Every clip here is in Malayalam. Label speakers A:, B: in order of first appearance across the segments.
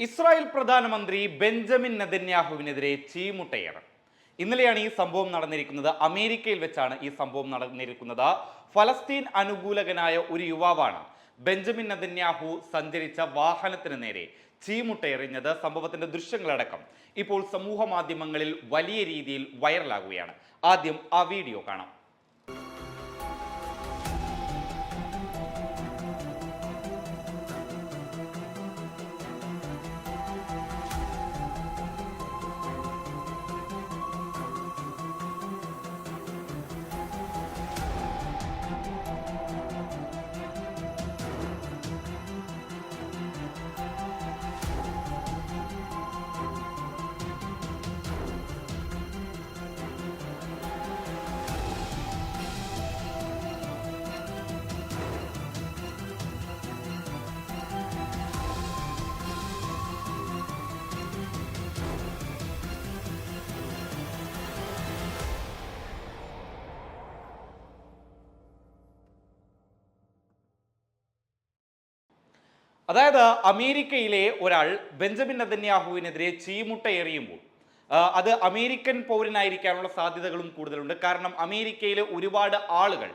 A: ഇസ്രായേൽ പ്രധാനമന്ത്രി ബെഞ്ചമിൻ നെതന്യാഹുവിനെതിരെ ചീമുട്ടയേറ്. ഇന്നലെയാണ് ഈ സംഭവം നടന്നിരിക്കുന്നത്. അമേരിക്കയിൽ വെച്ചാണ് ഈ സംഭവം നടന്നിരിക്കുന്നത്. ഫലസ്തീൻ അനുകൂലകനായ ഒരു യുവാവാണ് ബെഞ്ചമിൻ നെതന്യാഹു സഞ്ചരിച്ച വാഹനത്തിന് നേരെ ചീമുട്ടയെറിഞ്ഞത്. സംഭവത്തിന്റെ ദൃശ്യങ്ങളടക്കം ഇപ്പോൾ സമൂഹ മാധ്യമങ്ങളിൽ വലിയ രീതിയിൽ വൈറലാകുകയാണ്. ആദ്യം ആ വീഡിയോ കാണാം. അതായത് അമേരിക്കയിലെ ഒരാൾ ബെഞ്ചമിൻ നെതന്യാഹുവിനെതിരെ ചീമുട്ട എറിയുമ്പോൾ അത് അമേരിക്കൻ പൗരനായിരിക്കാനുള്ള സാധ്യതകളും കൂടുതലുണ്ട്. കാരണം അമേരിക്കയിലെ ഒരുപാട് ആളുകൾ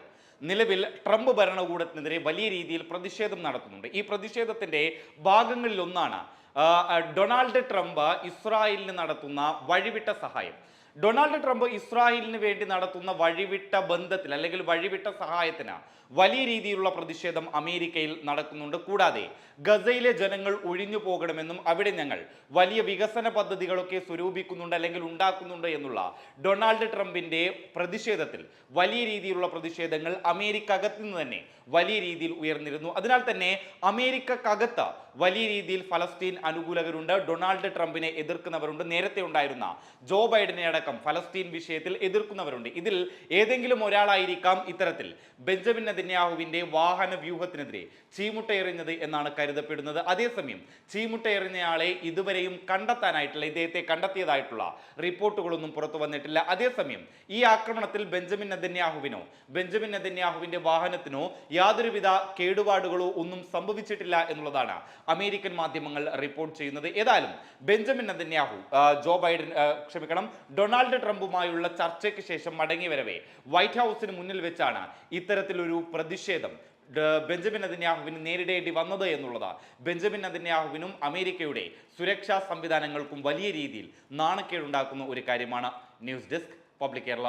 A: നിലവിൽ ട്രംപ് ഭരണകൂടത്തിനെതിരെ വലിയ രീതിയിൽ പ്രതിഷേധം നടത്തുന്നുണ്ട്. ഈ പ്രതിഷേധത്തിന്റെ ഭാഗങ്ങളിലൊന്നാണ് ഡൊണാൾഡ് ട്രംപ് ഇസ്രായേലിന് നടത്തുന്ന വഴിവിട്ട സഹായം. ഡൊണാൾഡ് ട്രംപ് ഇസ്രായേലിന് വേണ്ടി നടത്തുന്ന വഴിവിട്ട ബന്ധത്തിൽ അല്ലെങ്കിൽ വഴിവിട്ട സഹായത്തിന് വലിയ രീതിയിലുള്ള പ്രതിഷേധം അമേരിക്കയിൽ നടക്കുന്നുണ്ട്. കൂടാതെ ഗസയിലെ ജനങ്ങൾ ഒഴിഞ്ഞു പോകണമെന്നും അവിടെ ഞങ്ങൾ വലിയ വികസന പദ്ധതികളൊക്കെ സ്വരൂപിക്കുന്നുണ്ട് അല്ലെങ്കിൽ ഉണ്ടാക്കുന്നുണ്ട് എന്നുള്ള ഡൊണാൾഡ് ട്രംപിന്റെ പ്രതിഷേധത്തിൽ വലിയ രീതിയിലുള്ള പ്രതിഷേധങ്ങൾ അമേരിക്കകത്ത് നിന്ന് തന്നെ വലിയ രീതിയിൽ ഉയർന്നിരുന്നു. അതിനാൽ തന്നെ അമേരിക്കക്കകത്ത് വലിയ രീതിയിൽ ഫലസ്തീൻ അനുകൂലകരുണ്ട്, ഡൊണാൾഡ് ട്രംപിനെ എതിർക്കുന്നവരുണ്ട്. നേരത്തെ ഉണ്ടായിരുന്ന ജോ ബൈഡനെ അടക്കം ഫലസ്തീൻ വിഷയത്തിൽ എതിർക്കുന്നവരുണ്ട്. ഇതിൽ ഏതെങ്കിലും ഒരാളായിരിക്കാം ഇത്തരത്തിൽ ബെഞ്ചമിൻ നെതന്യാഹുവിന്റെ വാഹന വ്യൂഹത്തിനെതിരെ ചീമുട്ടയെറിഞ്ഞത് എന്നാണ് കരുതപ്പെടുന്നത്. അതേസമയം ചീമുട്ടയെറിഞ്ഞയാളെ ഇതുവരെയും കണ്ടെത്താനായിട്ടുള്ള, ഇദ്ദേഹത്തെ കണ്ടെത്തിയതായിട്ടുള്ള റിപ്പോർട്ടുകളൊന്നും പുറത്തു വന്നിട്ടില്ല. അതേസമയം ഈ ആക്രമണത്തിൽ ബെഞ്ചമിൻ നെതന്യാഹുവിന്റെ വാഹനത്തിനോ യാതൊരുവിധ കേടുപാടുകളോ ഒന്നും സംഭവിച്ചിട്ടില്ല എന്നുള്ളതാണ് അമേരിക്കൻ മാധ്യമങ്ങൾ റിപ്പോർട്ട് ചെയ്യുന്നത്. ഏതായാലും ബെഞ്ചമിൻ നെതന്യാഹു ഡൊണാൾഡ് ട്രംപുമായുള്ള ചർച്ചയ്ക്ക് ശേഷം മടങ്ങി വരവേ വൈറ്റ് ഹൗസിന് മുന്നിൽ വെച്ചാണ് ഇത്തരത്തിലൊരു പ്രതിഷേധം ബെഞ്ചമിൻ നെതന്യാഹുവിന് നേരിടേണ്ടി വന്നത് എന്നുള്ളത് ബെഞ്ചമിൻ നെതന്യാഹുവിനും അമേരിക്കയുടെ സുരക്ഷാ സംവിധാനങ്ങൾക്കും വലിയ രീതിയിൽ നാണക്കേടുണ്ടാക്കുന്ന ഒരു കാര്യമാണ്. News desk public Kerala.